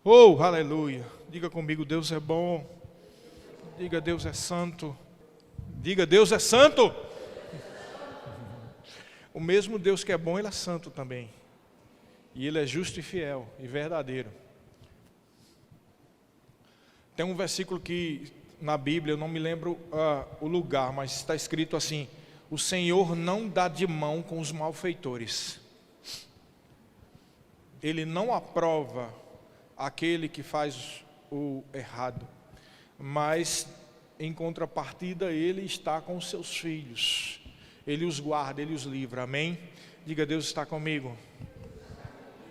Oh, aleluia. Diga comigo, Deus é bom. Diga, Deus é santo. Diga, Deus é santo. O mesmo Deus que é bom, Ele é santo também. E Ele é justo e fiel e verdadeiro. Tem um versículo que na Bíblia, eu não me lembro o lugar, mas está escrito assim: o Senhor não dá de mão com os malfeitores. Ele não aprova aquele que faz o errado, mas em contrapartida Ele está com os seus filhos. Ele os guarda, Ele os livra, amém? Diga, Deus está comigo.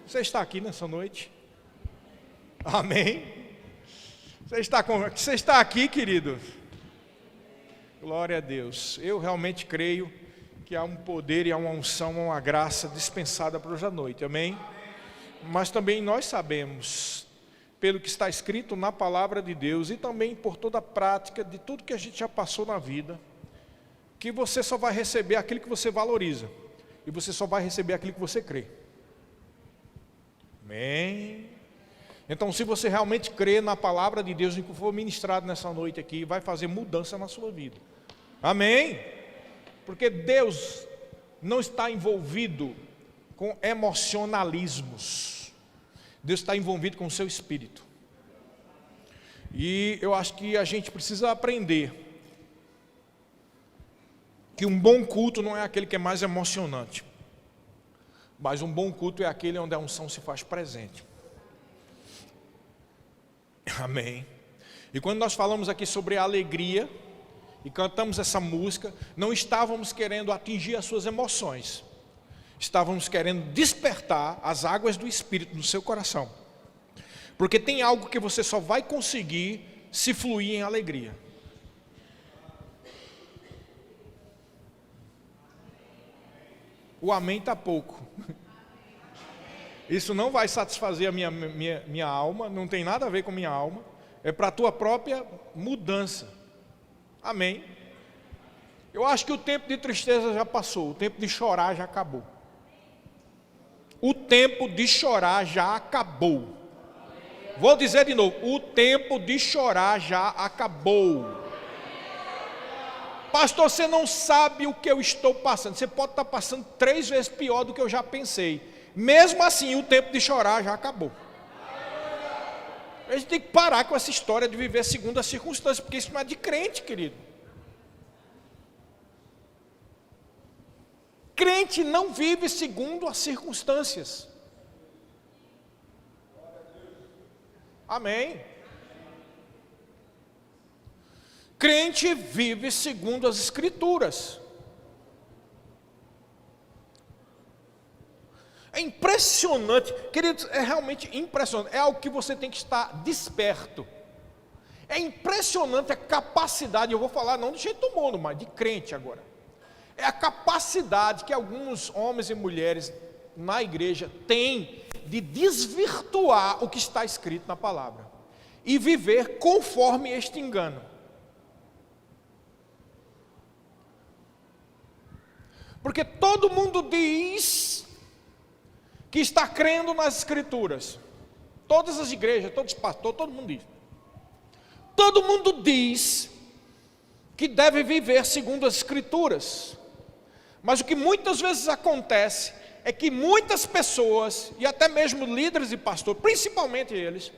Você está aqui nessa noite? Amém? Você está aqui, querido? Glória a Deus. Eu realmente creio que há um poder e há uma unção, uma graça dispensada para hoje à noite, amém? Mas também nós sabemos, pelo que está escrito na palavra de Deus e também por toda a prática de tudo que a gente já passou na vida, que você só vai receber aquilo que você valoriza e você só vai receber aquilo que você crê. Amém? Então, se você realmente crê na palavra de Deus e que for ministrado nessa noite aqui, vai fazer mudança na sua vida. Amém? Porque Deus não está envolvido com emocionalismos. Deus está envolvido com o seu espírito. E eu acho que a gente precisa aprender que um bom culto não é aquele que é mais emocionante, mas um bom culto é aquele onde a unção se faz presente. Amém. E quando nós falamos aqui sobre a alegria e cantamos essa música, não estávamos querendo atingir as suas emoções, estávamos querendo despertar as águas do Espírito no seu coração, porque tem algo que você só vai conseguir se fluir em alegria. O amém está pouco. Isso não vai satisfazer a minha alma, não tem nada a ver com minha alma, é para a tua própria mudança. Amém. Eu acho que o tempo de tristeza já passou, o tempo de chorar já acabou. O tempo de chorar já acabou. Vou dizer de novo, o tempo de chorar já acabou. Pastor, você não sabe o que eu estou passando. Você pode estar passando 3 vezes pior do que eu já pensei. Mesmo assim, o tempo de chorar já acabou. A gente tem que parar com essa história de viver segundo as circunstâncias, porque isso não é de crente, querido. Crente não vive segundo as circunstâncias. Amém. Crente vive segundo as Escrituras. É impressionante, queridos, é realmente impressionante. É algo que você tem que estar desperto. É impressionante a capacidade, eu vou falar não de jeito humano, mas de crente agora. É a capacidade que alguns homens e mulheres na igreja têm de desvirtuar o que está escrito na palavra e viver conforme este engano. Porque todo mundo diz que está crendo nas Escrituras. Todas as igrejas, todos os pastores, todo mundo diz. Todo mundo diz que deve viver segundo as Escrituras. Mas o que muitas vezes acontece é que muitas pessoas, e até mesmo líderes e pastores, principalmente eles,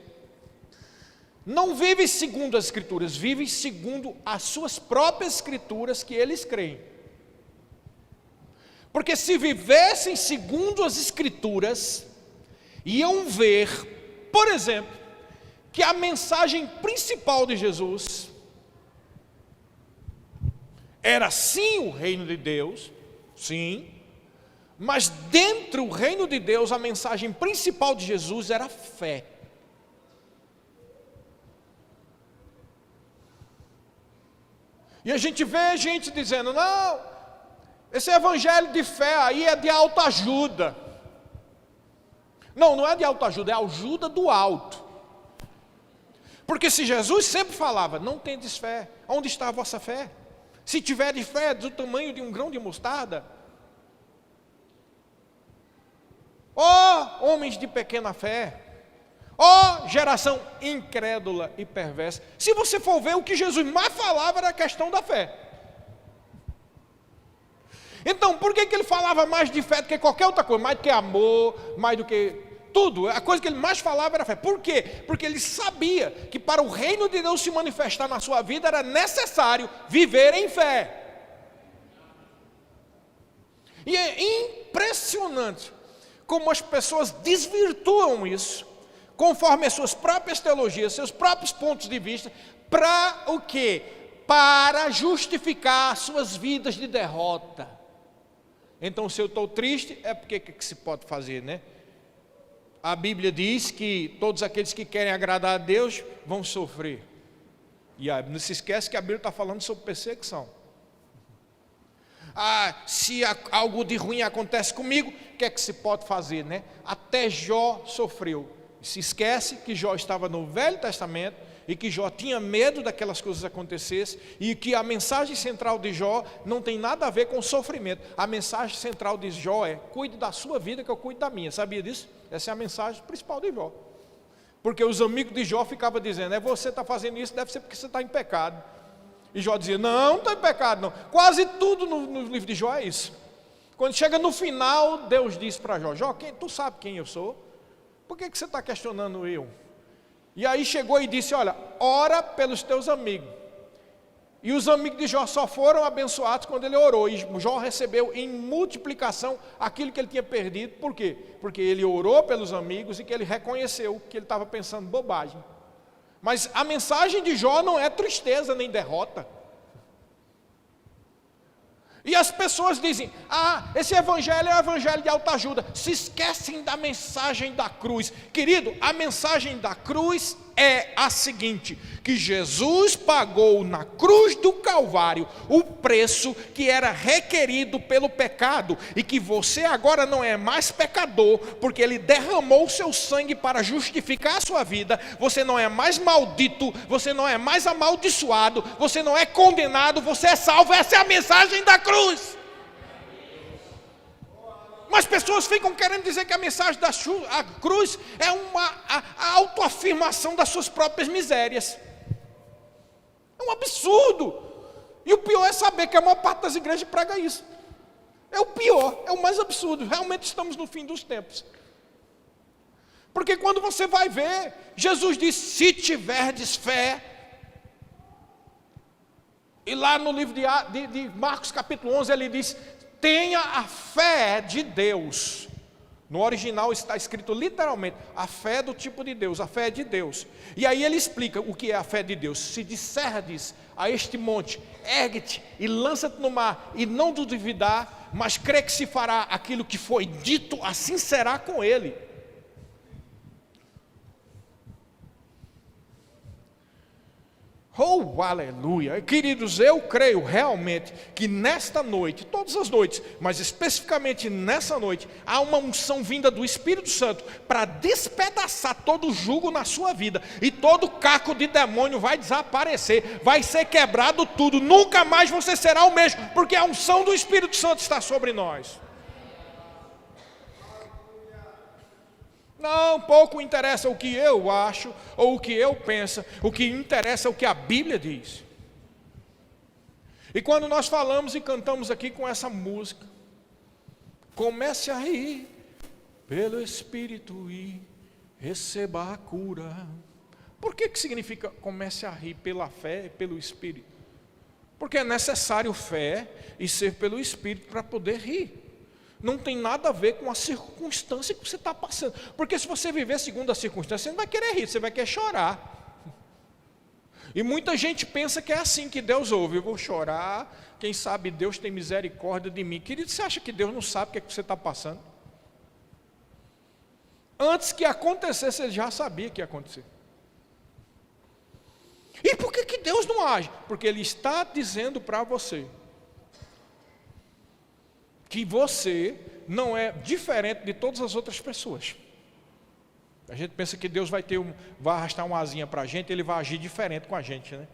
não vivem segundo as Escrituras, vivem segundo as suas próprias Escrituras que eles creem. Porque se vivessem segundo as Escrituras, iam ver, por exemplo, que a mensagem principal de Jesus era sim o reino de Deus, sim, mas dentro do reino de Deus a mensagem principal de Jesus era fé. E a gente vê gente dizendo, não, esse evangelho de fé aí é de autoajuda. Não, não é de autoajuda, é ajuda do alto. Porque se Jesus sempre falava, não tendes fé, onde está a vossa fé? Se tiveres fé do tamanho de um grão de mostarda, ó homens de pequena fé, ó geração incrédula e perversa. Se você for ver, o que Jesus mais falava era a questão da fé. Então, por que ele falava mais de fé do que qualquer outra coisa? Mais do que amor, mais do que tudo. A coisa que ele mais falava era fé. Por quê? Porque ele sabia que para o reino de Deus se manifestar na sua vida era necessário viver em fé. E é impressionante como as pessoas desvirtuam isso, conforme as suas próprias teologias, seus próprios pontos de vista, para o quê? Para justificar suas vidas de derrota. Então, se eu estou triste, é porque o que se pode fazer, né? A Bíblia diz que todos aqueles que querem agradar a Deus vão sofrer. E aí, não se esquece que a Bíblia está falando sobre perseguição. Se algo de ruim acontece comigo, o que é que se pode fazer, né? Até Jó sofreu. Se esquece que Jó estava no Velho Testamento e que Jó tinha medo daquelas coisas acontecessem, e que a mensagem central de Jó não tem nada a ver com sofrimento. A mensagem central de Jó é: cuide da sua vida que eu cuido da minha. Sabia disso? Essa é a mensagem principal de Jó. Porque os amigos de Jó ficavam dizendo: você está fazendo isso, deve ser porque você está em pecado. E Jó dizia: não estou em pecado não. Quase tudo no livro de Jó é isso. Quando chega no final, Deus diz para Jó: Jó, tu sabe quem eu sou? Por que você está questionando eu? E aí chegou e disse: olha, ora pelos teus amigos. E os amigos de Jó só foram abençoados quando ele orou. E Jó recebeu em multiplicação aquilo que ele tinha perdido. Por quê? Porque ele orou pelos amigos e que ele reconheceu que ele estava pensando bobagem. Mas a mensagem de Jó não é tristeza nem derrota. E as pessoas dizem: esse evangelho é um evangelho de autoajuda. Se esquecem da mensagem da cruz. Querido, a mensagem da cruz é a seguinte: que Jesus pagou na cruz do Calvário o preço que era requerido pelo pecado, e que você agora não é mais pecador, porque Ele derramou o seu sangue para justificar a sua vida. Você não é mais maldito, você não é mais amaldiçoado, você não é condenado, você é salvo. Essa é a mensagem da cruz. Mas pessoas ficam querendo dizer que a mensagem da cruz é a autoafirmação das suas próprias misérias. É um absurdo. E o pior é saber que a maior parte das igrejas prega isso. É o pior, é o mais absurdo. Realmente estamos no fim dos tempos. Porque quando você vai ver, Jesus diz: se tiverdes fé. E lá no livro de Marcos capítulo 11 ele diz: tenha a fé de Deus. No original está escrito literalmente: a fé do tipo de Deus, a fé de Deus. E aí ele explica o que é a fé de Deus. Se disserdes a este monte: ergue-te e lança-te no mar, e não duvidar, mas crê que se fará aquilo que foi dito, assim será com ele. Oh, aleluia! Queridos, eu creio realmente que nesta noite, todas as noites, mas especificamente nessa noite, há uma unção vinda do Espírito Santo para despedaçar todo o jugo na sua vida, e todo caco de demônio vai desaparecer, vai ser quebrado tudo, nunca mais você será o mesmo, porque a unção do Espírito Santo está sobre nós. Não, pouco interessa o que eu acho ou o que eu penso, o que interessa é o que a Bíblia diz. E quando nós falamos e cantamos aqui com essa música: comece a rir pelo Espírito e receba a cura. Por que significa comece a rir pela fé e pelo Espírito? Porque é necessário fé e ser pelo Espírito para poder rir. Não tem nada a ver com a circunstância que você está passando. Porque se você viver segundo a circunstância, você não vai querer rir, você vai querer chorar. E muita gente pensa que é assim que Deus ouve: eu vou chorar, quem sabe Deus tem misericórdia de mim. Querido, você acha que Deus não sabe o que é que você está passando? Antes que acontecesse, Ele já sabia que ia acontecer. E por que Deus não age? Porque Ele está dizendo para você que você não é diferente de todas as outras pessoas. A gente pensa que Deus vai arrastar uma asinha para a gente, Ele vai agir diferente com a gente, né?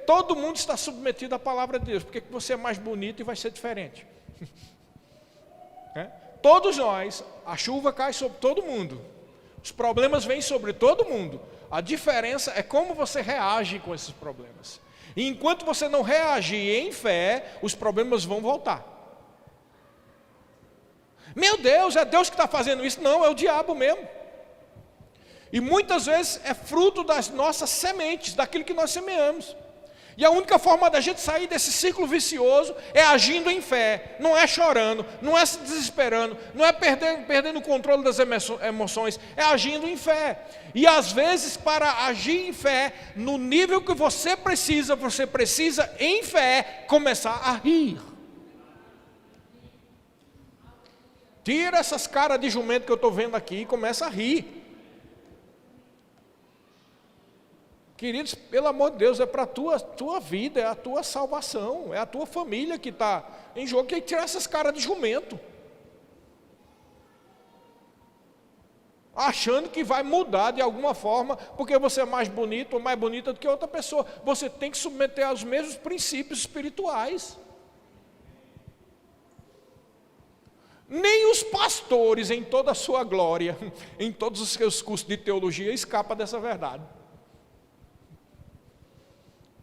Todo mundo está submetido à palavra de Deus. Por que você é mais bonito e vai ser diferente? Todos nós, a chuva cai sobre todo mundo. Os problemas vêm sobre todo mundo. A diferença é como você reage com esses problemas. E enquanto você não reagir em fé, os problemas vão voltar. Meu Deus, é Deus que está fazendo isso? Não, é o diabo mesmo. E muitas vezes é fruto das nossas sementes, daquilo que nós semeamos. E a única forma da gente sair desse ciclo vicioso é agindo em fé, não é chorando, não é se desesperando, não é perdendo o controle das emoções, é agindo em fé. E às vezes, para agir em fé, no nível que você precisa em fé começar a rir. Tira essas caras de jumento que eu estou vendo aqui e começa a rir. Queridos, pelo amor de Deus, é para a tua vida, é a tua salvação, é a tua família que está em jogo, que é tirar essas caras de jumento. Achando que vai mudar de alguma forma, porque você é mais bonito ou mais bonita do que outra pessoa. Você tem que submeter aos mesmos princípios espirituais. Nem os pastores, em toda a sua glória, em todos os seus cursos de teologia, escapam dessa verdade.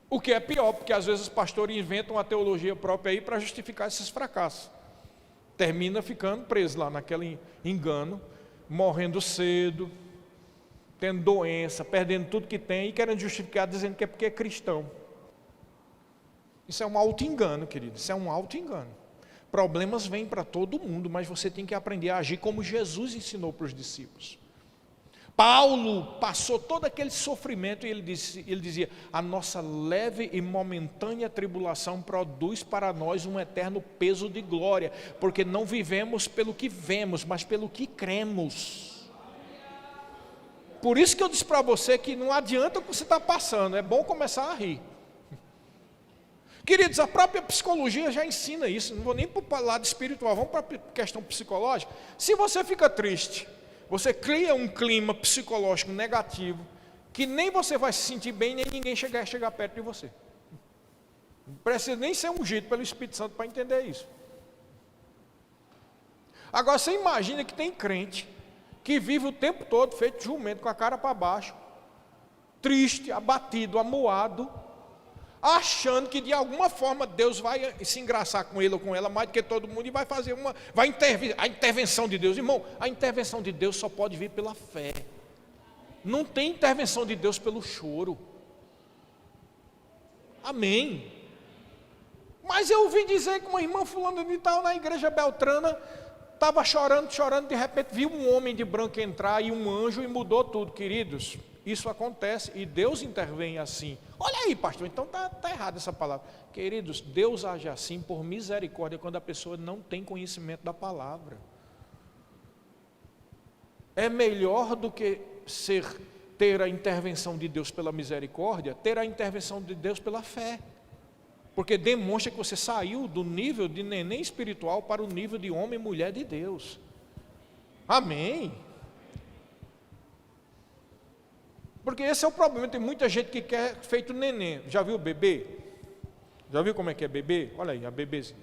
O que é pior, porque às vezes os pastores inventam uma teologia própria aí para justificar esses fracassos. Termina ficando preso lá naquele engano, morrendo cedo, tendo doença, perdendo tudo que tem e querendo justificar dizendo que é porque é cristão. Isso é um auto-engano, querido, isso é um auto-engano. Problemas vêm para todo mundo, mas você tem que aprender a agir como Jesus ensinou para os discípulos. Paulo passou todo aquele sofrimento e ele dizia, a nossa leve e momentânea tribulação produz para nós um eterno peso de glória, porque não vivemos pelo que vemos, mas pelo que cremos. Por isso que eu disse para você que não adianta o que você está passando, é bom começar a rir. Queridos, a própria psicologia já ensina isso, não vou nem para o lado espiritual, vamos para a questão psicológica. Se você fica triste, você cria um clima psicológico negativo, que nem você vai se sentir bem, nem ninguém chegar perto de você. Não precisa nem ser ungido pelo Espírito Santo para entender isso. Agora você imagina que tem crente, que vive o tempo todo feito jumento, com a cara para baixo, triste, abatido, amuado, achando que de alguma forma Deus vai se engraçar com ele ou com ela mais do que todo mundo e vai fazer a intervenção de Deus. Irmão, a intervenção de Deus só pode vir pela fé. Não tem intervenção de Deus pelo choro. Amém. Mas eu ouvi dizer que uma irmã fulana de tal na igreja Beltrana estava chorando, de repente viu um homem de branco entrar e um anjo e mudou tudo, queridos. Isso acontece e Deus intervém assim. Olha aí, pastor, então está errada essa palavra. Queridos, Deus age assim por misericórdia quando a pessoa não tem conhecimento da palavra. É melhor do que ter a intervenção de Deus pela misericórdia, ter a intervenção de Deus pela fé. Porque demonstra que você saiu do nível de neném espiritual para o nível de homem e mulher de Deus. Amém. Porque esse é o problema, tem muita gente que quer feito neném. Já viu bebê? Já viu como é que é bebê? Olha aí, a bebezinha.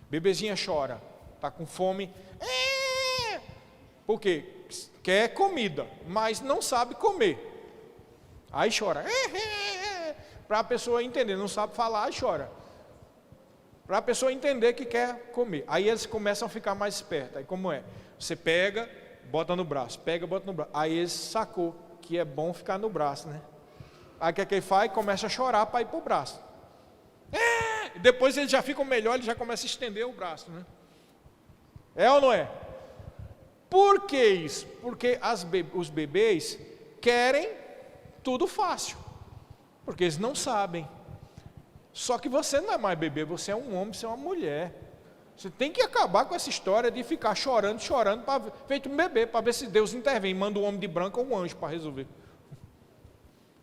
Bebezinha chora, está com fome. Por quê? Quer comida, mas não sabe comer. Aí chora. Para a pessoa entender, não sabe falar, aí chora. Para a pessoa entender que quer comer. Aí eles começam a ficar mais espertos. Aí como é? Você pega, bota no braço, bota no braço. Aí eles sacou que é bom ficar no braço, né? Aí o que ele faz? Começa a chorar para ir para o braço. Depois eles já ficam melhor, ele já começa a estender o braço, né? É ou não é? Por que isso? Porque os bebês querem tudo fácil, porque eles não sabem. Só que você não é mais bebê, você é um homem, você é uma mulher. Você tem que acabar com essa história de ficar chorando, feito um bebê, para ver se Deus intervém, manda um homem de branco ou um anjo para resolver.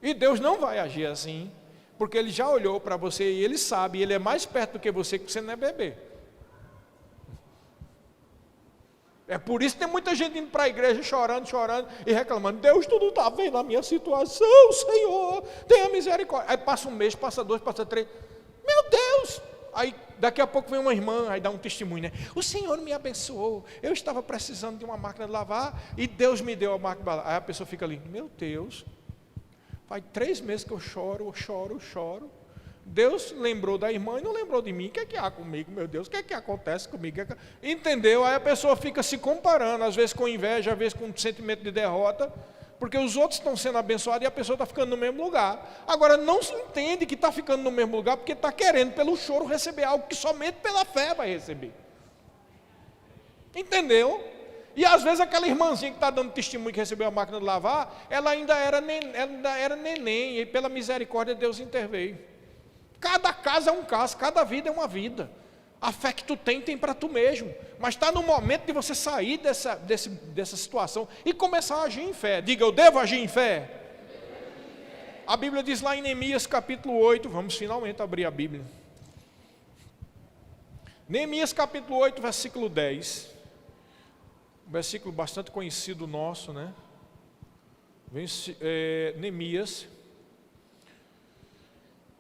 E Deus não vai agir assim, porque Ele já olhou para você e Ele sabe, Ele é mais perto do que você não é bebê. É por isso que tem muita gente indo para a igreja chorando e reclamando, Deus, tu não está vendo a minha situação, Senhor, tenha misericórdia. Aí passa um mês, passa 2, passa 3, meu Deus, Aí daqui a pouco vem uma irmã, aí dá um testemunho, né? O Senhor me abençoou, eu estava precisando de uma máquina de lavar e Deus me deu a máquina de lavar. Aí a pessoa fica ali, meu Deus, faz 3 meses que eu choro. Deus lembrou da irmã e não lembrou de mim. O que há comigo, meu Deus? O que acontece comigo? Entendeu? Aí a pessoa fica se comparando, às vezes com inveja, às vezes com um sentimento de derrota, porque os outros estão sendo abençoados e a pessoa está ficando no mesmo lugar. Agora não se entende que está ficando no mesmo lugar porque está querendo pelo choro receber algo que somente pela fé vai receber. Entendeu? E às vezes aquela irmãzinha que está dando testemunho que recebeu a máquina de lavar, ela ainda era neném, e pela misericórdia Deus interveio. Cada caso é um caso, cada vida é uma vida. A fé que tu tem para tu mesmo. Mas está no momento de você sair dessa situação e começar a agir em fé. Diga, eu devo agir em fé? A Bíblia diz lá em Neemias capítulo 8, vamos finalmente abrir a Bíblia. Neemias capítulo 8, versículo 10. Um versículo bastante conhecido nosso, né? Neemias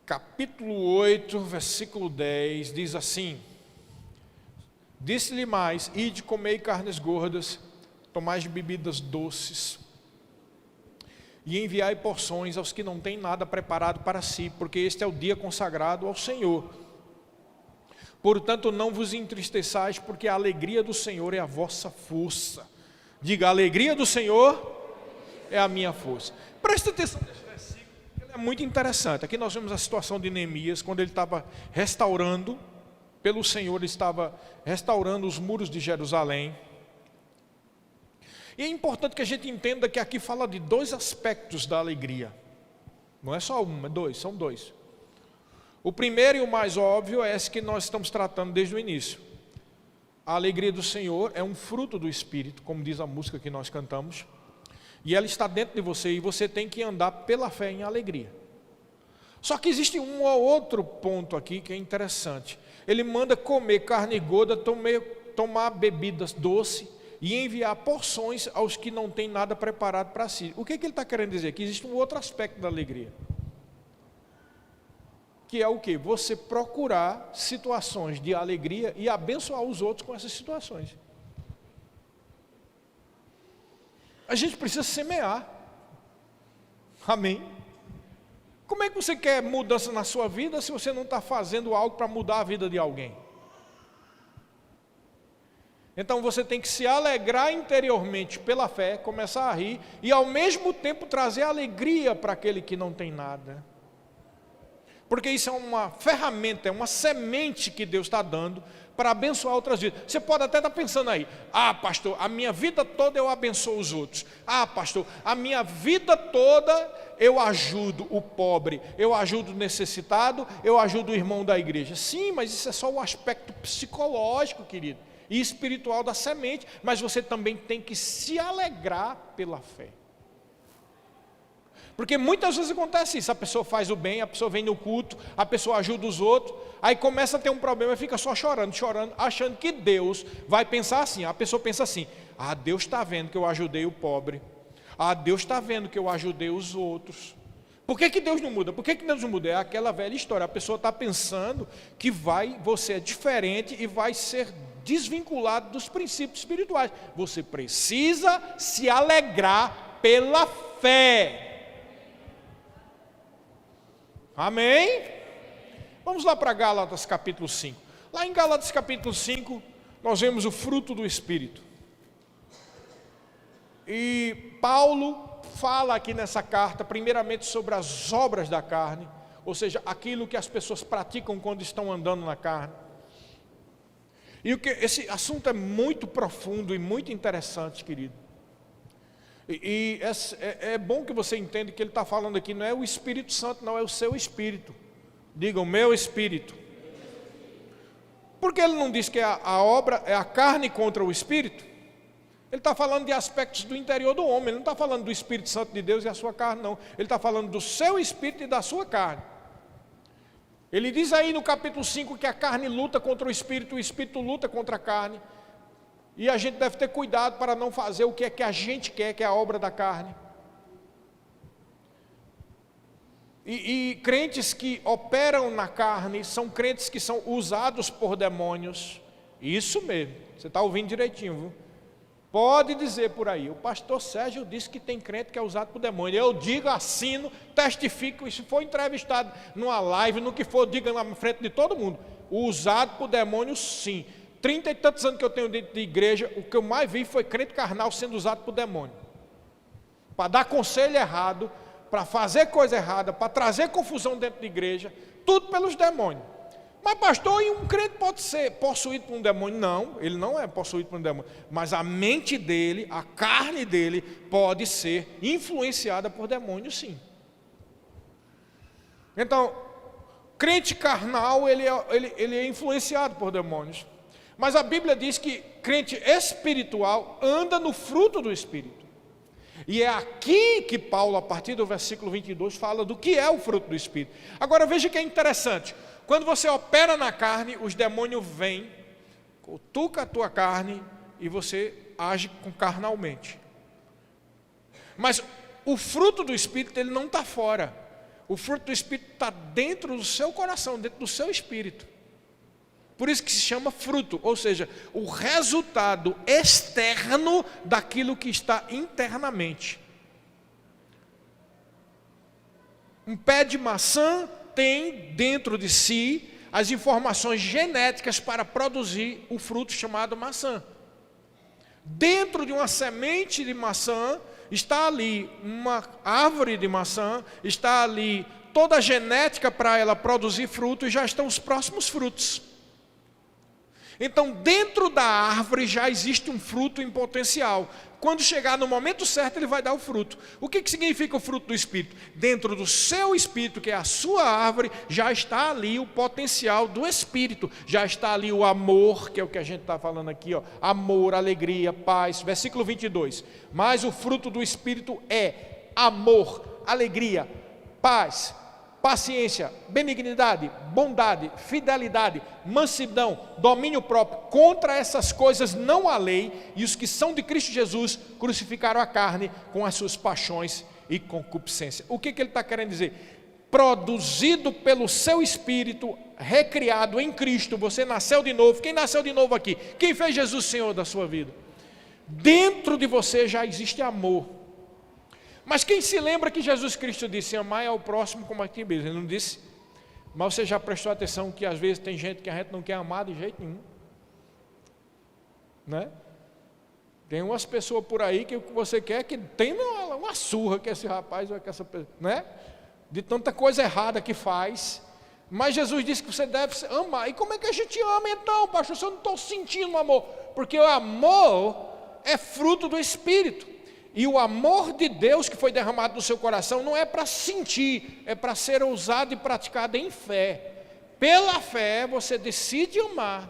capítulo 8, versículo 10, diz assim: disse-lhe mais, ide comei carnes gordas, tomai bebidas doces, e enviai porções aos que não têm nada preparado para si, porque este é o dia consagrado ao Senhor. Portanto, não vos entristeçais, porque a alegria do Senhor é a vossa força. Diga, a alegria do Senhor é a minha força. Presta atenção nesse versículo, ele é muito interessante. Aqui nós vemos a situação de Neemias, quando ele estava restaurando, pelo Senhor ele estava restaurando os muros de Jerusalém. E é importante que a gente entenda que aqui fala de 2 aspectos da alegria. Não é só um, é 2, são 2. O primeiro e o mais óbvio é esse que nós estamos tratando desde o início. A alegria do Senhor é um fruto do Espírito, como diz a música que nós cantamos. E ela está dentro de você e você tem que andar pela fé em alegria. Só que existe um ou outro ponto aqui que é interessante. Ele manda comer carne gorda, tomar bebidas doces e enviar porções aos que não têm nada preparado para si. O que ele está querendo dizer? Que existe um outro aspecto da alegria. Que é o quê? Você procurar situações de alegria e abençoar os outros com essas situações. A gente precisa semear. Amém? Como é que você quer mudança na sua vida se você não está fazendo algo para mudar a vida de alguém? Então você tem que se alegrar interiormente pela fé, começar a rir e ao mesmo tempo trazer alegria para aquele que não tem nada. Porque isso é uma ferramenta, é uma semente que Deus está dando para abençoar outras vidas. Você pode até estar pensando aí, pastor, a minha vida toda eu abençoo os outros. Pastor, a minha vida toda eu ajudo o pobre, eu ajudo o necessitado, eu ajudo o irmão da igreja. Sim, mas isso é só o aspecto psicológico, querido, e espiritual da semente. Mas você também tem que se alegrar pela fé. Porque muitas vezes acontece isso, a pessoa faz o bem, a pessoa vem no culto, a pessoa ajuda os outros, aí começa a ter um problema e fica só chorando, achando que Deus vai pensar assim. A pessoa pensa assim, Deus está vendo que eu ajudei o pobre, Deus está vendo que eu ajudei os outros. Por que Deus não muda? Por que Deus não muda? É aquela velha história, a pessoa está pensando que você é diferente e vai ser desvinculado dos princípios espirituais. Você precisa se alegrar pela fé. Amém? Vamos lá para Gálatas capítulo 5. Lá em Gálatas capítulo 5, nós vemos o fruto do Espírito. E Paulo fala aqui nessa carta, primeiramente sobre as obras da carne, ou seja, aquilo que as pessoas praticam quando estão andando na carne. E esse assunto é muito profundo e muito interessante, querido. E é bom que você entenda que ele está falando aqui, não é o Espírito Santo, não, é o seu espírito. Diga, o meu espírito. Porque ele não diz que a obra é a carne contra o espírito? Ele está falando de aspectos do interior do homem, ele não está falando do Espírito Santo de Deus e a sua carne, não. Ele está falando do seu espírito e da sua carne. Ele diz aí no capítulo 5 que a carne luta contra o espírito luta contra a carne. E a gente deve ter cuidado para não fazer o que é que a gente quer, que é a obra da carne. E crentes que operam na carne são crentes que são usados por demônios. Isso mesmo, você está ouvindo direitinho, viu? Pode dizer por aí, o pastor Sérgio disse que tem crente que é usado por demônio. Eu digo, assino, testifico, e se for entrevistado numa live, no que for, diga na frente de todo mundo. Usado por demônio, sim. 30 e tantos anos que eu tenho dentro de igreja, o que eu mais vi foi crente carnal sendo usado por demônio. Para dar conselho errado, para fazer coisa errada, para trazer confusão dentro da igreja, tudo pelos demônios. Mas pastor, e um crente pode ser possuído por um demônio? Não, ele não é possuído por um demônio. Mas a mente dele, a carne dele, pode ser influenciada por demônios, sim. Então, crente carnal, ele é influenciado por demônios. Mas a Bíblia diz que crente espiritual anda no fruto do Espírito. E é aqui que Paulo, a partir do versículo 22, fala do que é o fruto do Espírito. Agora veja que é interessante. Quando você opera na carne, os demônios vêm, cutuca a tua carne e você age carnalmente. Mas o fruto do Espírito, ele não está fora. O fruto do Espírito está dentro do seu coração, dentro do seu espírito. Por isso que se chama fruto, ou seja, o resultado externo daquilo que está internamente. Um pé de maçã tem dentro de si as informações genéticas para produzir o fruto chamado maçã. Dentro de uma semente de maçã está ali uma árvore de maçã, está ali toda a genética para ela produzir fruto e já estão os próximos frutos. Então, dentro da árvore já existe um fruto em potencial. Quando chegar no momento certo, ele vai dar o fruto. O que significa o fruto do Espírito? Dentro do seu Espírito, que é a sua árvore, já está ali o potencial do Espírito. Já está ali o amor, que é o que a gente está falando aqui, ó. Amor, alegria, paz. Versículo 22. Mas o fruto do Espírito é amor, alegria, paz, paciência, benignidade, bondade, fidelidade, mansidão, domínio próprio. Contra essas coisas não há lei, e os que são de Cristo Jesus crucificaram a carne com as suas paixões e concupiscência. O que ele está querendo dizer? Produzido pelo seu Espírito, recriado em Cristo, você nasceu de novo. Quem nasceu de novo aqui? Quem fez Jesus Senhor da sua vida? Dentro de você já existe amor. Mas quem se lembra que Jesus Cristo disse, amai ao próximo como a ti mesmo? Ele não disse? Mas você já prestou atenção que às vezes tem gente que a gente não quer amar de jeito nenhum, né? Tem umas pessoas por aí que o que você quer que tem uma surra que esse rapaz ou que essa pessoa, né? De tanta coisa errada que faz. Mas Jesus disse que você deve amar. E como é que a gente ama então, pastor? Se eu não estou sentindo amor. Porque o amor é fruto do Espírito. E o amor de Deus que foi derramado no seu coração não é para sentir, é para ser usado e praticado em fé. Pela fé você decide amar.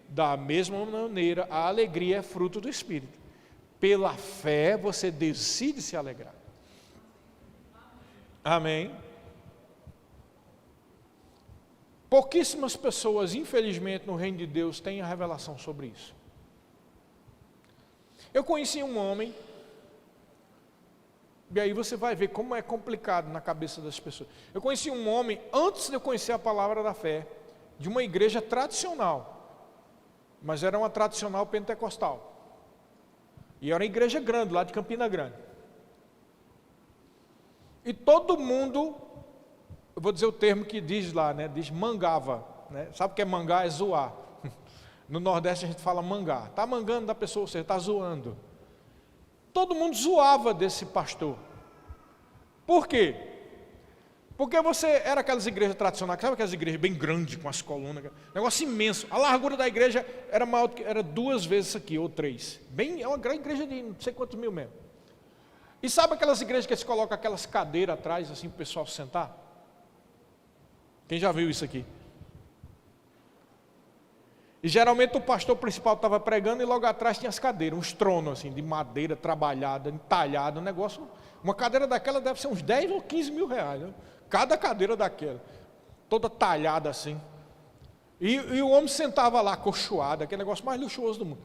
Da mesma maneira, a alegria é fruto do Espírito. Pela fé você decide se alegrar. Amém? Pouquíssimas pessoas, infelizmente, no reino de Deus têm a revelação sobre isso. Eu conheci um homem, e aí você vai ver como é complicado na cabeça das pessoas. Eu conheci um homem, antes de eu conhecer a palavra da fé, de uma igreja tradicional, mas era uma tradicional pentecostal. E era uma igreja grande, lá de Campina Grande. E todo mundo, eu vou dizer o termo que diz lá, né? Diz mangava, né? Sabe o que é mangar? É zoar. No Nordeste a gente fala mangar. Está mangando da pessoa, você está zoando. Todo mundo zoava desse pastor. Por quê? Porque você era aquelas igrejas tradicionais, sabe aquelas igrejas bem grandes, com as colunas, negócio imenso. A largura da igreja era maior, era 2 vezes isso aqui, ou 3. É uma grande igreja de não sei quantos mil mesmo. E sabe aquelas igrejas que eles colocam aquelas cadeiras atrás, assim, para o pessoal sentar? Quem já viu isso aqui? E geralmente o pastor principal estava pregando e logo atrás tinha as cadeiras, uns tronos assim, de madeira trabalhada, entalhada, um negócio. Uma cadeira daquela deve ser uns 10 ou 15 mil reais, né? Cada cadeira daquela, toda talhada assim. E o homem sentava lá, acolchoado, aquele negócio mais luxuoso do mundo.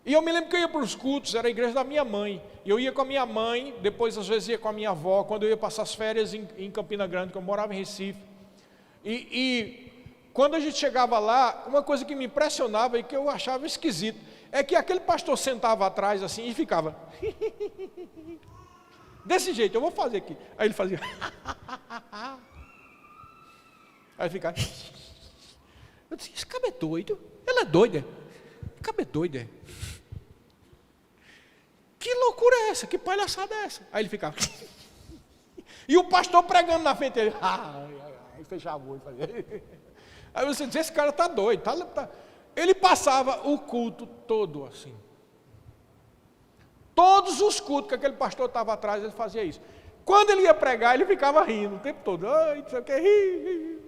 E eu me lembro que eu ia para os cultos, era a igreja da minha mãe. Eu ia com a minha mãe, depois às vezes ia com a minha avó, quando eu ia passar as férias em Campina Grande, que eu morava em Recife. E quando a gente chegava lá, uma coisa que me impressionava e que eu achava esquisito, é que aquele pastor sentava atrás assim e ficava desse jeito, eu vou fazer aqui. Aí ele fazia aí ficava eu disse, esse cara é doido, ele é doido, esse cara é doido. Que loucura é essa? Que palhaçada é essa? Aí ele ficava e o pastor pregando na frente dele, aí fechava o olho. Aí você diz, esse cara está doido. Ele passava o culto todo assim. Todos os cultos que aquele pastor estava atrás, ele fazia isso. Quando ele ia pregar, ele ficava rindo o tempo todo. Ai, não sei o que, ri.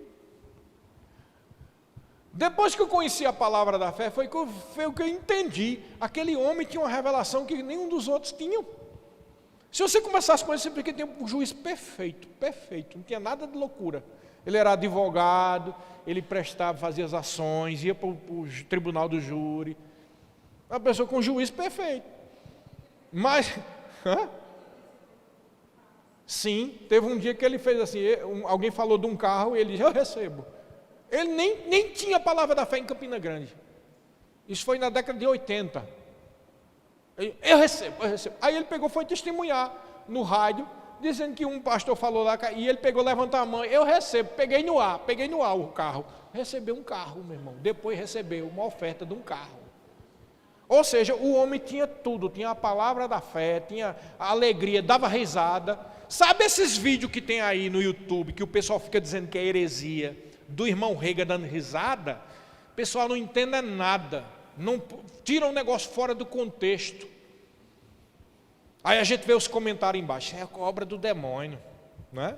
Depois que eu conheci a palavra da fé, foi o que eu entendi. Aquele homem tinha uma revelação que nenhum dos outros tinham. Se você conversasse com ele, você porque tem um juiz perfeito, não tinha nada de loucura. Ele era advogado, ele prestava, fazia as ações, ia para o tribunal do júri. Uma pessoa com um juiz perfeito. Mas, sim, teve um dia que ele fez assim, alguém falou de um carro e ele disse, eu recebo. Ele nem tinha a palavra da fé em Campina Grande. Isso foi na década de 80. Eu recebo. Aí ele pegou, foi testemunhar no rádio, dizendo que um pastor falou lá, e ele pegou, levantou a mão, eu recebo, peguei no ar o carro. Recebeu um carro, meu irmão. Depois recebeu uma oferta de um carro. Ou seja, o homem tinha tudo, tinha a palavra da fé, tinha a alegria, dava risada. Sabe esses vídeos que tem aí no YouTube, que o pessoal fica dizendo que é heresia, do irmão Rega dando risada? O pessoal não entende nada, não tira um negócio fora do contexto. Aí a gente vê os comentários embaixo, é a obra do demônio, né?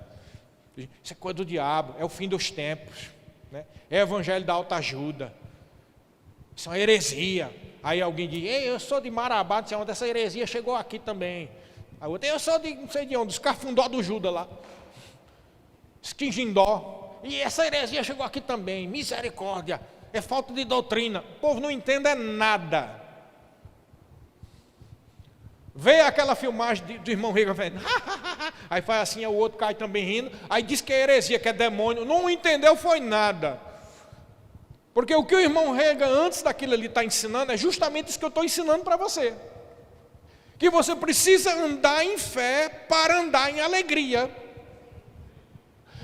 Isso é coisa do diabo, é o fim dos tempos, né? É o evangelho da autoajuda, isso é uma heresia. Aí alguém diz, ei, eu sou de Marabá, não sei onde, essa heresia chegou aqui também. Aí outro, eu sou de não sei de onde, dos Cafundó do Judas lá, Esquingindó. E essa heresia chegou aqui também, misericórdia, é falta de doutrina. O povo não entende nada. Vê aquela filmagem do irmão Rega, aí faz assim, o outro cai também rindo, aí diz que é heresia, que é demônio, não entendeu foi nada. Porque o que o irmão Rega antes daquilo ali está ensinando, é justamente isso que eu estou ensinando para você. Que você precisa andar em fé para andar em alegria.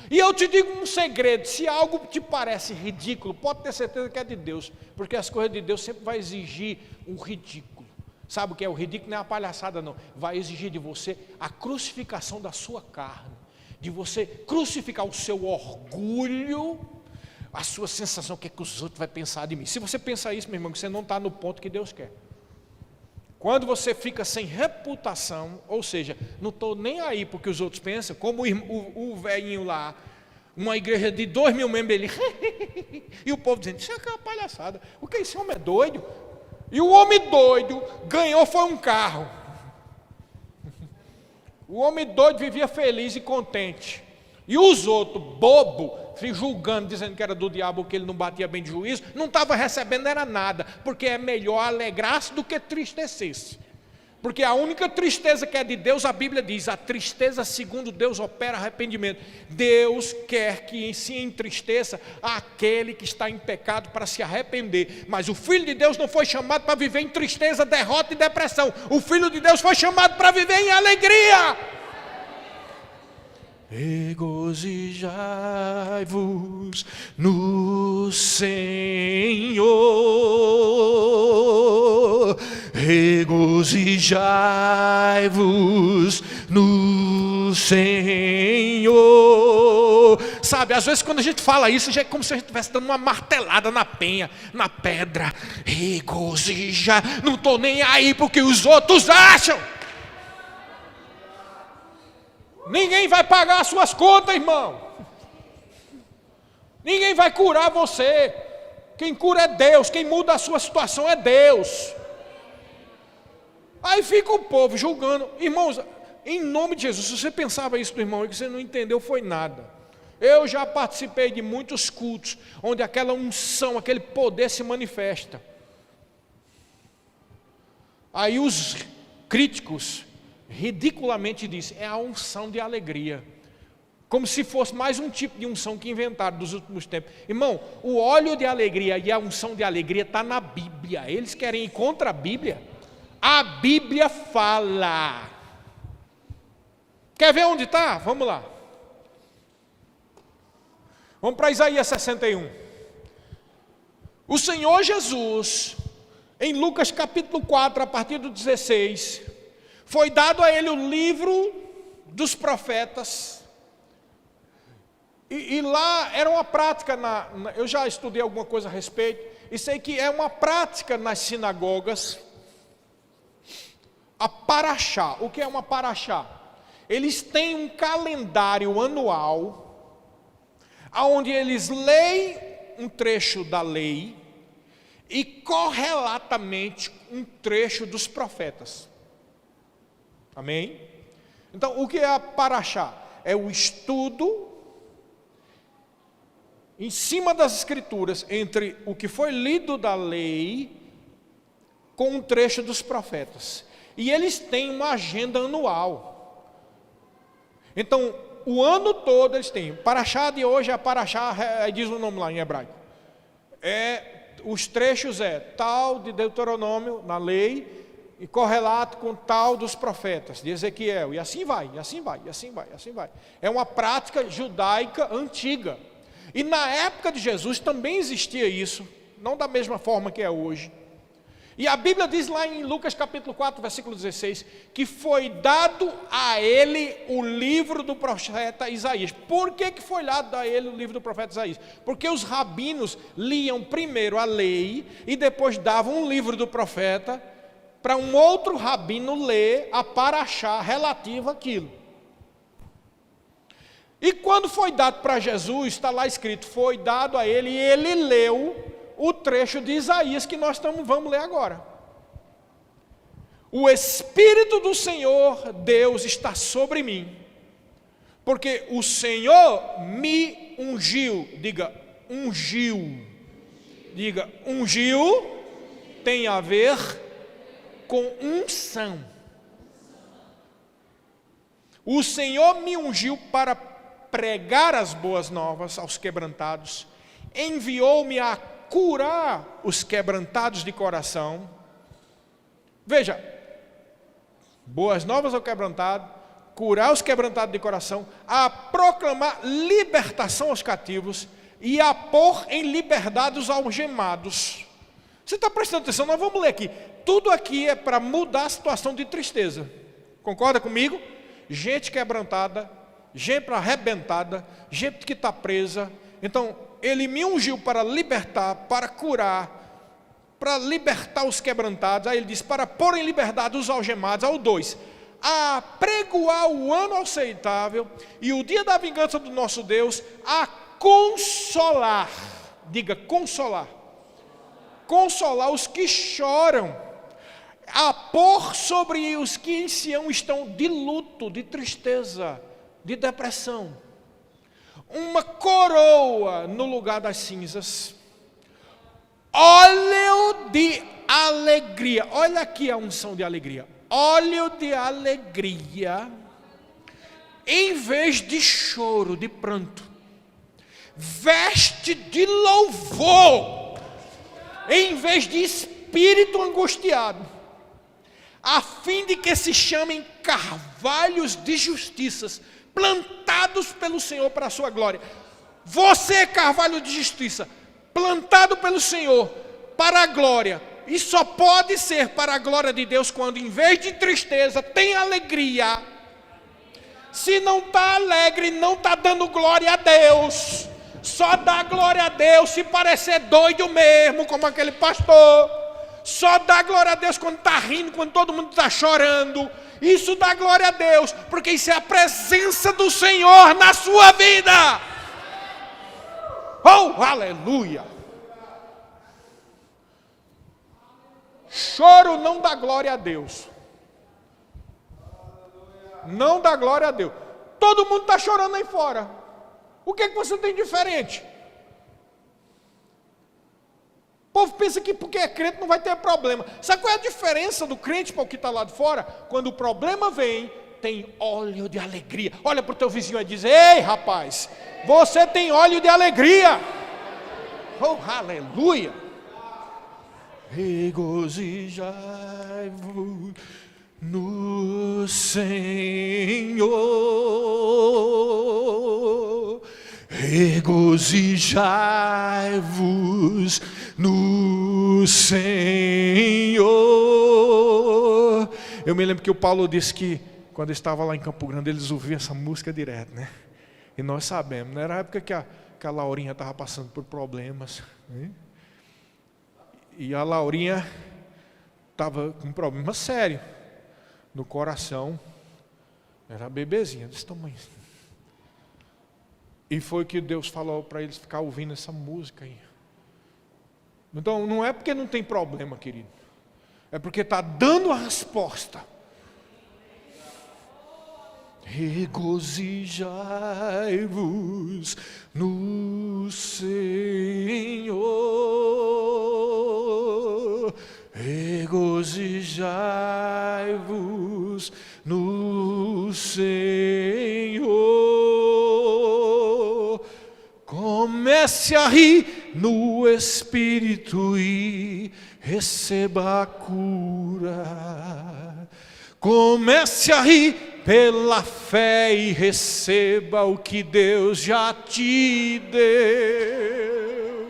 E eu te digo um segredo, se algo te parece ridículo, pode ter certeza que é de Deus, porque as coisas de Deus sempre vai exigir um ridículo. Sabe o que é o ridículo? Não é uma palhaçada não, vai exigir de você a crucificação da sua carne, de você crucificar o seu orgulho, a sua sensação, o que é que os outros vão pensar de mim. Se você pensar isso, meu irmão, você não está no ponto que Deus quer. Quando você fica sem reputação, ou seja, não estou nem aí porque os outros pensam, como o velhinho lá, uma igreja de 2.000 membros, ele e o povo dizendo, isso é uma palhaçada, o que esse homem é doido? E o homem doido ganhou foi um carro. O homem doido vivia feliz e contente. E os outros, bobo, se julgando, dizendo que era do diabo, que ele não batia bem de juízo, não estava recebendo era nada, porque é melhor alegrar-se do que tristecer-se. Porque a única tristeza que é de Deus, a Bíblia diz, a tristeza segundo Deus opera arrependimento. Deus quer que se entristeça aquele que está em pecado para se arrepender. Mas o Filho de Deus não foi chamado para viver em tristeza, derrota e depressão. O Filho de Deus foi chamado para viver em alegria. Regozijai-vos no Senhor, regozijai-vos no Senhor. Sabe, às vezes quando a gente fala isso, já é como se a gente estivesse dando uma martelada na penha, na pedra. Regozija, não estou nem aí porque os outros acham. Ninguém vai pagar as suas contas, irmão. Ninguém vai curar você. Quem cura é Deus, quem muda a sua situação é Deus. Aí fica o povo julgando. Irmãos, em nome de Jesus, se você pensava isso do irmão e que você não entendeu, foi nada. Eu já participei de muitos cultos onde aquela unção, aquele poder se manifesta. Aí os críticos ridiculamente dizem, é a unção de alegria. Como se fosse mais um tipo de unção que inventaram dos últimos tempos. Irmão, o óleo de alegria e a unção de alegria está na Bíblia. Eles querem ir contra a Bíblia? A Bíblia fala. Quer ver onde está? Vamos lá. Vamos para Isaías 61. O Senhor Jesus, em Lucas capítulo 4, a partir do 16, foi dado a ele o livro dos profetas. E lá era uma prática, eu já estudei alguma coisa a respeito, e sei que é uma prática nas sinagogas, a paraxá. O que é uma paraxá? Eles têm um calendário anual, onde eles leem um trecho da lei, e correlatamente um trecho dos profetas. Amém? Então, o que é a paraxá? É o estudo em cima das escrituras, entre o que foi lido da lei com um trecho dos profetas. E eles têm uma agenda anual. Então, o ano todo eles têm. Paraxá de hoje é a paraxá, diz o nome lá em hebraico. Os trechos tal de Deuteronômio, na lei, e correlato com tal dos profetas, de Ezequiel. E assim vai, e assim vai, e assim vai, e assim vai. É uma prática judaica antiga. E na época de Jesus também existia isso, não da mesma forma que é hoje. E a Bíblia diz lá em Lucas capítulo 4, versículo 16, que foi dado a ele o livro do profeta Isaías. Por que foi dado a ele o livro do profeta Isaías? Porque os rabinos liam primeiro a lei e depois davam um livro do profeta para um outro rabino ler a paraxá relativa àquilo. E quando foi dado para Jesus, está lá escrito, foi dado a ele, e ele leu o trecho de Isaías que nós vamos ler agora. O Espírito do Senhor Deus está sobre mim, porque o Senhor me ungiu. Diga, ungiu. Diga, ungiu tem a ver com unção. O Senhor me ungiu para pregar as boas novas aos quebrantados, enviou-me a curar os quebrantados de coração. Veja, boas novas ao quebrantado, curar os quebrantados de coração, a proclamar libertação aos cativos e a pôr em liberdade os algemados. Você está prestando atenção? Nós vamos ler aqui. Tudo aqui é para mudar a situação de tristeza. Concorda comigo? Gente quebrantada, gente arrebentada, gente que está presa. Então, ele me ungiu para libertar, para curar, para libertar os quebrantados. Aí ele diz, para pôr em liberdade os algemados. Ao 2, a pregoar o ano aceitável e o dia da vingança do nosso Deus, a consolar. Diga, consolar. Consolar os que choram, a pôr sobre os que em Sião estão de luto, de tristeza, de depressão, uma coroa no lugar das cinzas, óleo de alegria. Olha aqui a unção de alegria. Óleo de alegria, em vez de choro, de pranto, veste de louvor, em vez de espírito angustiado, a fim de que se chamem carvalhos de justiças, plantados pelo Senhor para a sua glória. Você é carvalho de justiça, plantado pelo Senhor para a glória, e só pode ser para a glória de Deus quando, em vez de tristeza, tem alegria. Se não está alegre, não está dando glória a Deus. Só dá glória a Deus se parecer doido mesmo, como aquele pastor. Só dá glória a Deus quando está rindo, quando todo mundo está chorando. Isso dá glória a Deus, porque isso é a presença do Senhor na sua vida. Oh, aleluia! Choro não dá glória a Deus. Não dá glória a Deus. Todo mundo está chorando aí fora. O que é que você tem diferente? povo pensa que porque é crente não vai ter problema. Sabe qual é a diferença do crente para o que está lá de fora? Quando o problema vem, tem óleo de alegria. Olha para o teu vizinho e diz: ei, rapaz, você tem óleo de alegria. Oh, aleluia. Regozijai-vos no Senhor, regozijai-vos no Senhor. Eu me lembro que o Paulo disse que quando estava lá em Campo Grande eles ouviam essa música direto, né? E nós sabemos, não era a época que a Laurinha estava passando por problemas, né? E a Laurinha estava com um problema sério no coração, era bebezinha desse tamanho. E foi que Deus falou para eles ficar ouvindo essa música aí. Então não é porque não tem problema, querido, é porque está dando a resposta. Regozijai-vos no Senhor, regozijai-vos no Senhor. Comece a rir no Espírito e receba a cura. Comece a rir pela fé e receba o que Deus já te deu.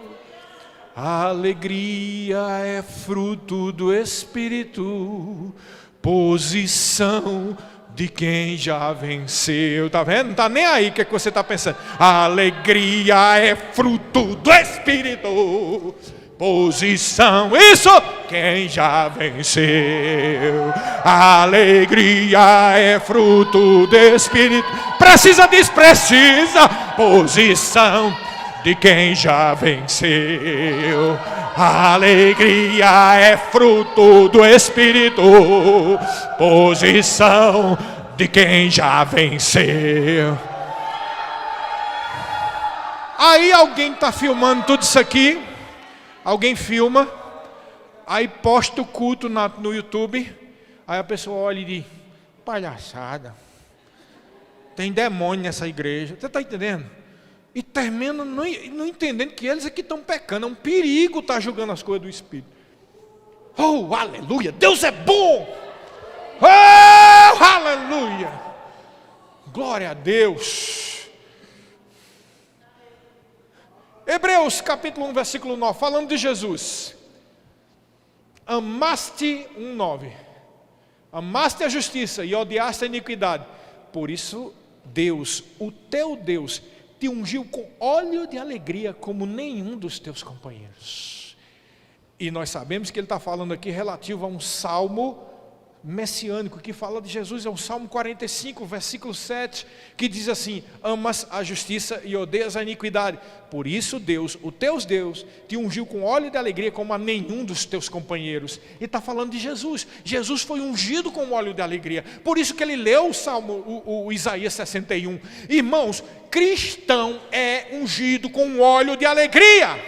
A alegria é fruto do Espírito, posição de quem já venceu. Tá vendo? Não está nem aí o que você está pensando. A alegria é fruto do Espírito, posição, isso, quem já venceu. A alegria é fruto do Espírito. Precisa, posição de quem já venceu. A alegria é fruto do Espírito, posição de quem já venceu. Aí alguém está filmando tudo isso aqui. Alguém filma, aí posta o culto no YouTube, aí a pessoa olha e diz: palhaçada, tem demônio nessa igreja, você está entendendo? E termina não entendendo que eles aqui estão pecando, é um perigo estar julgando as coisas do Espírito. Oh, aleluia, Deus é bom! Oh, aleluia! Glória a Deus! Hebreus capítulo 1, versículo 9, falando de Jesus. Amaste 1:9. Amaste a justiça e odiaste a iniquidade. Por isso Deus, o teu Deus, te ungiu com óleo de alegria como nenhum dos teus companheiros. E nós sabemos que ele está falando aqui relativo a um salmo messiânico que fala de Jesus, é o Salmo 45, versículo 7, que diz assim: amas a justiça e odeias a iniquidade. Por isso Deus, o teu Deus, te ungiu com óleo de alegria como a nenhum dos teus companheiros. E está falando de Jesus. Jesus foi ungido com óleo de alegria. Por isso que ele leu o Salmo, o Isaías 61. Irmãos, cristão é ungido com óleo de alegria.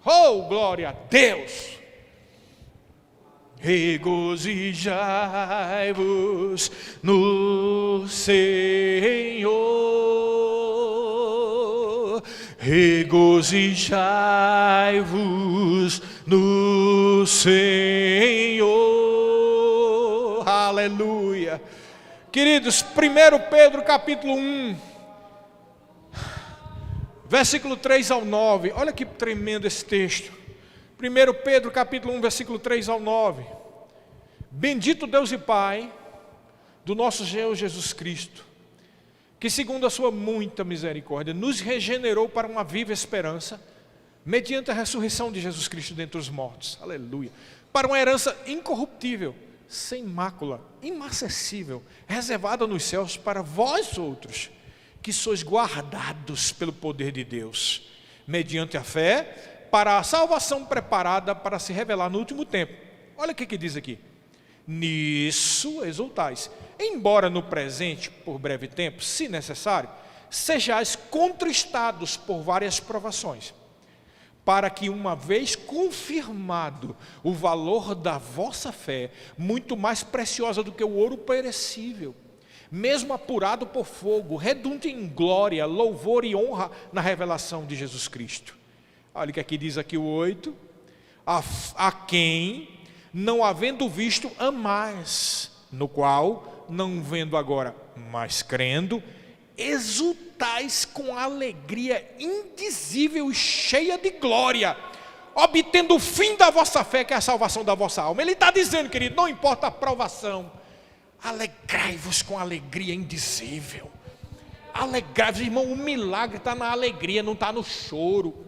Oh, glória a Deus! Regozijai-vos no Senhor, regozijai-vos no Senhor, aleluia. Queridos, 1 Pedro capítulo 1, versículo 3 ao 9, olha que tremendo esse texto. 1 Pedro capítulo 1, versículo 3 ao 9. Bendito Deus e Pai do nosso Senhor Jesus Cristo, que segundo a sua muita misericórdia nos regenerou para uma viva esperança, mediante a ressurreição de Jesus Cristo dentre os mortos, aleluia, para uma herança incorruptível, sem mácula, inacessível, reservada nos céus para vós outros, que sois guardados pelo poder de Deus, mediante a fé, para a salvação preparada para se revelar no último tempo. Olha o que diz aqui: nisso exultais, embora no presente, por breve tempo, se necessário, sejais contristados por várias provações, para que, uma vez confirmado o valor da vossa fé, muito mais preciosa do que o ouro perecível, mesmo apurado por fogo, redunde em glória, louvor e honra na revelação de Jesus Cristo. Olha o que aqui diz aqui o 8, a quem, não havendo visto, amais, no qual, não vendo agora, mas crendo, exultais com alegria indizível e cheia de glória, obtendo o fim da vossa fé, que é a salvação da vossa alma. Ele está dizendo, querido, não importa a provação, alegrai-vos com alegria indizível. Alegrai-vos, irmão, o milagre está na alegria, não está no choro.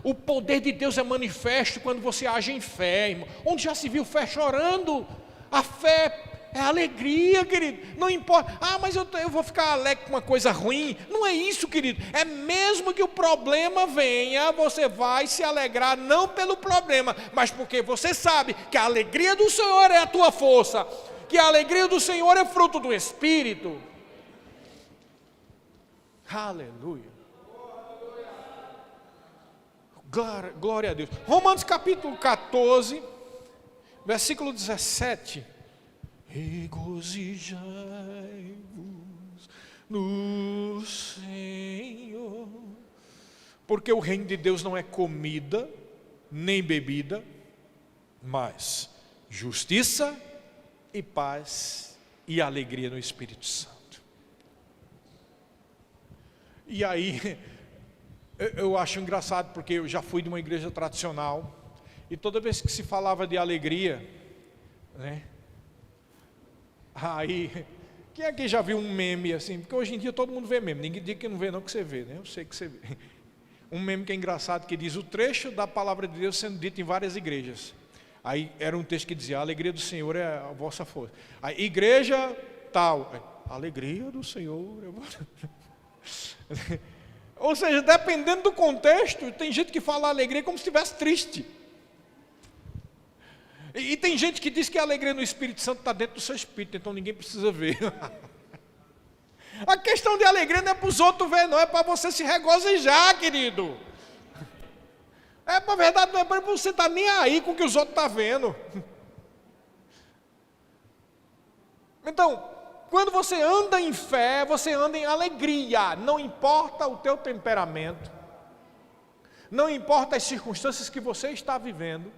O poder de Deus é manifesto quando você age em fé, irmão. Onde já se viu fé chorando? A fé é alegria, querido. Não importa, mas eu vou ficar alegre com uma coisa ruim. Não é isso, querido. É mesmo que o problema venha, você vai se alegrar, não pelo problema, mas porque você sabe que a alegria do Senhor é a tua força, que a alegria do Senhor é fruto do Espírito. Aleluia. Glória a Deus. Romanos capítulo 14, versículo 17. Regozijai-vos no Senhor, porque o reino de Deus não é comida, nem bebida, mas justiça e paz e alegria no Espírito Santo. E aí, eu acho engraçado, porque eu já fui de uma igreja tradicional, e toda vez que se falava de alegria, né? Aí, quem aqui já viu um meme assim? Porque hoje em dia todo mundo vê meme, ninguém diz que não vê não, que você vê, né? Eu sei que você vê. Um meme que é engraçado, que diz o trecho da palavra de Deus sendo dito em várias igrejas. Aí era um texto que dizia, a alegria do Senhor é a vossa força. Aí, igreja tal, a alegria do Senhor é a vossa... Ou seja, dependendo do contexto, tem gente que fala alegria como se estivesse triste. E tem gente que diz que a alegria no Espírito Santo está dentro do seu espírito, então ninguém precisa ver. A questão de alegria não é para os outros ver, não, é para você se regozijar, querido. É para verdade, não é para você estar nem aí com o que os outros estão vendo. Então, quando você anda em fé, você anda em alegria, não importa o teu temperamento, não importa as circunstâncias que você está vivendo.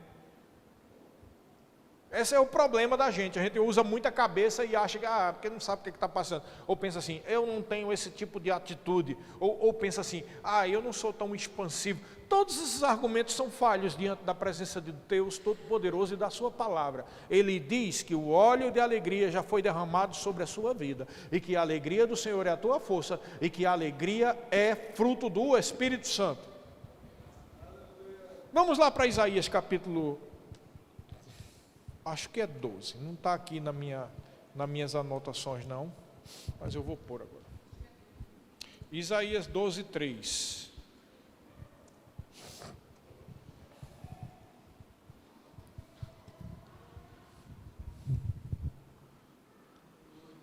Esse é o problema da gente, a gente usa muita cabeça e acha que, porque não sabe o que está passando, ou pensa assim, eu não tenho esse tipo de atitude, ou pensa assim, eu não sou tão expansivo. Todos esses argumentos são falhos diante da presença de Deus Todo-Poderoso e da sua palavra. Ele diz que o óleo de alegria já foi derramado sobre a sua vida, e que a alegria do Senhor é a tua força, e que a alegria é fruto do Espírito Santo. Vamos lá para Isaías capítulo, acho que é 12, não está aqui nas minhas anotações não, mas eu vou pôr agora. Isaías 12, 3.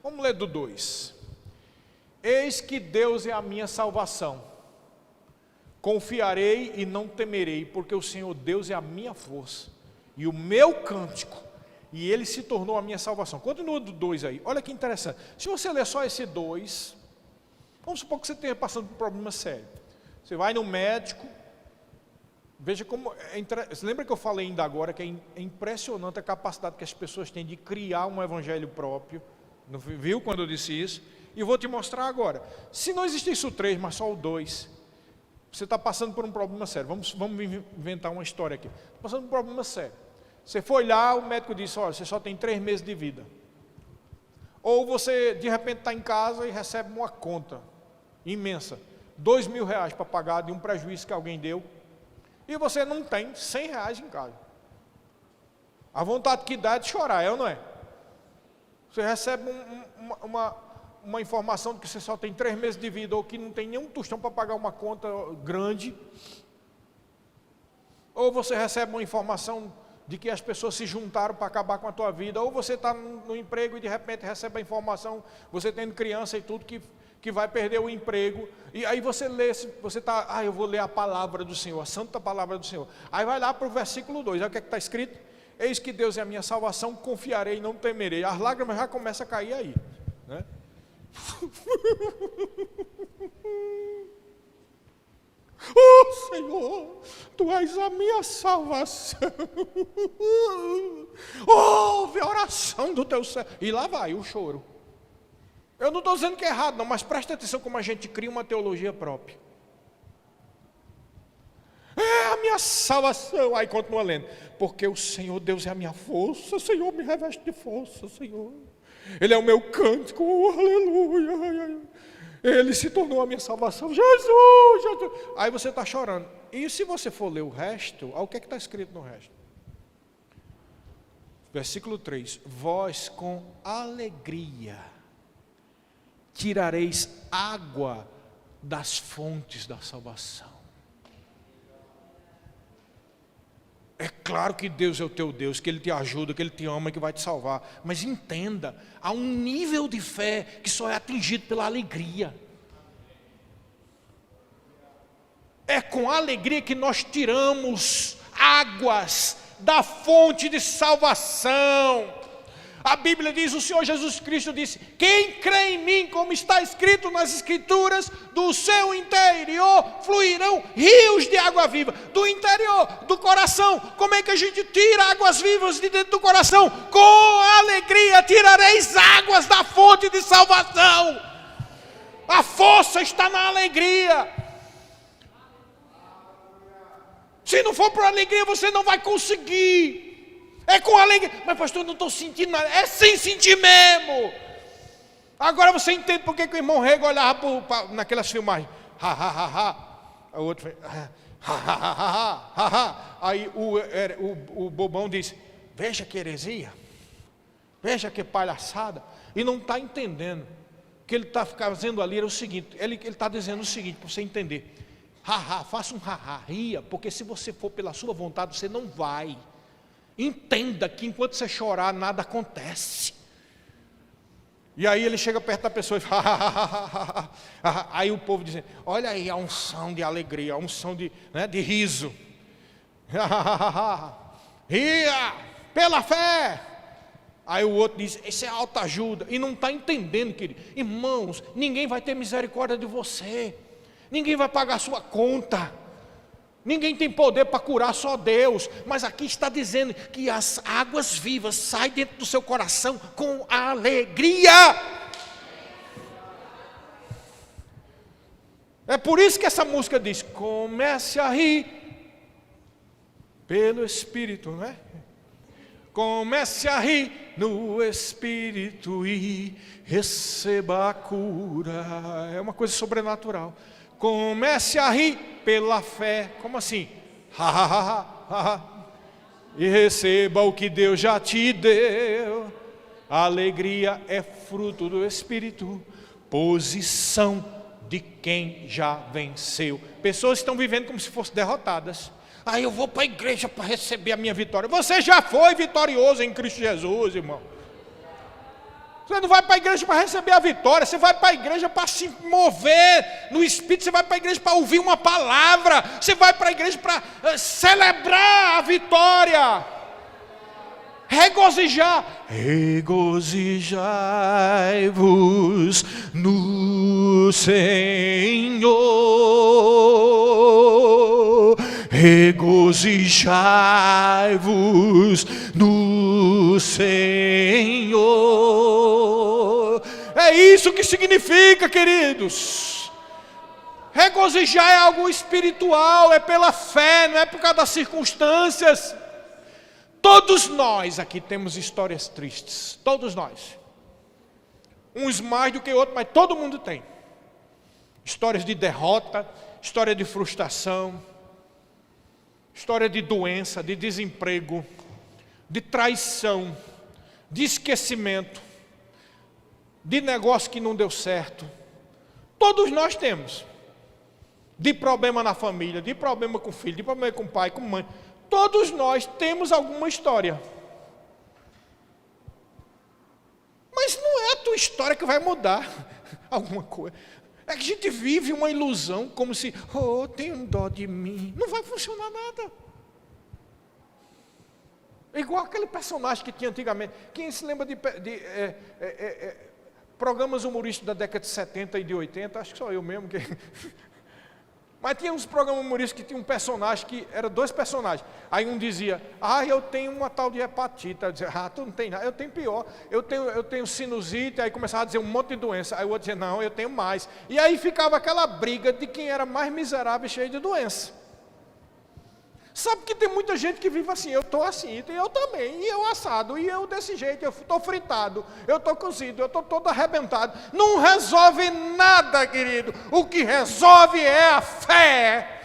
Vamos ler do 2. Eis que Deus é a minha salvação, confiarei e não temerei, porque o Senhor Deus é a minha força, e o meu cântico, e Ele se tornou a minha salvação. Continua do 2 aí, olha que interessante. Se você ler só esse 2, vamos supor que você esteja passando por um problema sério. Você vai no médico, veja como, você lembra que eu falei ainda agora, que é impressionante a capacidade que as pessoas têm de criar um evangelho próprio, não viu quando eu disse isso? E eu vou te mostrar agora. Se não existisse o 3, mas só o 2, você está passando por um problema sério. Vamos inventar uma história aqui. Está passando por um problema sério. Você foi lá, o médico disse, olha, você só tem 3 meses de vida. Ou você, de repente, está em casa e recebe uma conta imensa, R$2.000 para pagar de um prejuízo que alguém deu, e você não tem R$100 em casa. A vontade que dá é de chorar, é ou não é? Você recebe uma informação de que você só tem 3 meses de vida, ou que não tem nenhum tostão para pagar uma conta grande, ou você recebe uma informação de que as pessoas se juntaram para acabar com a tua vida, ou você está no emprego e de repente recebe a informação, você tendo criança e tudo, que que vai perder o emprego, e aí você lê, você está, eu vou ler a palavra do Senhor, a santa palavra do Senhor. Aí vai lá para o versículo 2, olha o que está escrito: eis que Deus é a minha salvação, confiarei e não temerei. As lágrimas já começam a cair aí, né? Oh Senhor, Tu és a minha salvação. Ouve a oração do Teu servo. E lá vai o choro. Eu não estou dizendo que é errado não, mas presta atenção como a gente cria uma teologia própria. É a minha salvação. Aí continua lendo: porque o Senhor Deus é a minha força, o Senhor me reveste de força, Senhor. Ele é o meu cântico, aleluia. Ele se tornou a minha salvação, Jesus, Jesus. Aí você está chorando. E se você for ler o resto, olha o que está escrito no resto. Versículo 3: vós com alegria tirareis água das fontes da salvação. É claro que Deus é o teu Deus, que Ele te ajuda, que Ele te ama, que vai te salvar. Mas entenda, há um nível de fé que só é atingido pela alegria. É com alegria que nós tiramos águas da fonte de salvação. A Bíblia diz, o Senhor Jesus Cristo disse: quem crê em mim, como está escrito nas Escrituras, do seu interior fluirão rios de água viva. Do interior, do coração. Como é que a gente tira águas vivas de dentro do coração? Com alegria tirareis águas da fonte de salvação. A força está na alegria. Se não for por alegria, você não vai conseguir. É com alegria. Mas pastor, eu não estou sentindo nada. É sem sentir mesmo. Agora você entende por que o irmão Rego olhava naquelas filmagens. Ha, ha, ha, ha. O outro fez, ha, ha, ha, ha, ha, ha. Aí o bobão disse: veja que heresia. Veja que palhaçada. E não está entendendo. O que ele está fazendo ali era o seguinte. Ele está dizendo o seguinte, para você entender. Ha, ha, faça um ha, ha, ria. Porque se você for pela sua vontade, você não vai. Entenda que enquanto você chorar, nada acontece. E aí ele chega perto da pessoa e fala, aí o povo diz: olha aí a unção de alegria, a unção de riso. Ria, pela fé. Aí o outro diz: isso é autoajuda. E não está entendendo, querido. Irmãos, ninguém vai ter misericórdia de você. Ninguém vai pagar a sua conta. Ninguém tem poder para curar, só Deus. Mas aqui está dizendo que as águas vivas saem dentro do seu coração com alegria. É por isso que essa música diz: comece a rir pelo Espírito, não é? Comece a rir no Espírito e receba a cura. É uma coisa sobrenatural. Comece a rir pela fé. Como assim? Ha, ha, ha, ha, ha. E receba o que Deus já te deu. A alegria é fruto do Espírito, posição de quem já venceu. Pessoas estão vivendo como se fossem derrotadas. Eu vou para a igreja para receber a minha vitória. Você já foi vitorioso em Cristo Jesus, irmão. Você não vai para a igreja para receber a vitória. Você vai para a igreja para se mover no Espírito. Você vai para a igreja para ouvir uma palavra. Você vai para a igreja para celebrar a vitória. Regozijar. Regozijai-vos no Senhor. Regozijai-vos no Senhor. É isso que significa, queridos. Regozijar é algo espiritual, é pela fé, não é por causa das circunstâncias. Todos nós aqui temos histórias tristes, todos nós. Uns mais do que outros, mas todo mundo tem. Histórias de derrota, história de frustração, história de doença, de desemprego, de traição, de esquecimento, de negócio que não deu certo. Todos nós temos. De problema na família, de problema com o filho, de problema com o pai, com a mãe. Todos nós temos alguma história. Mas não é a tua história que vai mudar. alguma coisa. É que a gente vive uma ilusão, como se, oh, tem um dó de mim. Não vai funcionar nada. É igual aquele personagem que tinha antigamente. Quem se lembra de programas humorísticos da década de 70 e de 80? Acho que só eu mesmo. Mas tinha uns programas humorísticos que tinha um personagem que era dois personagens. Aí um dizia, eu tenho uma tal de hepatite. Aí eu dizia, tu não tem nada, eu tenho pior. Eu tenho sinusite. Aí começava a dizer um monte de doença. Aí o outro dizia, não, eu tenho mais. E aí ficava aquela briga de quem era mais miserável e cheio de doença. Sabe que tem muita gente que vive assim, eu estou assim, e eu também, e eu assado, e eu desse jeito, eu estou fritado, eu estou cozido, eu estou todo arrebentado. Não resolve nada, querido. O que resolve é a fé.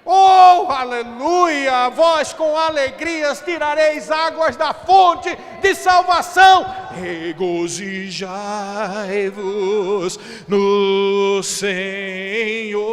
Oh, aleluia! Vós com alegrias tirareis águas da fonte de salvação. Regozijai-vos no Senhor.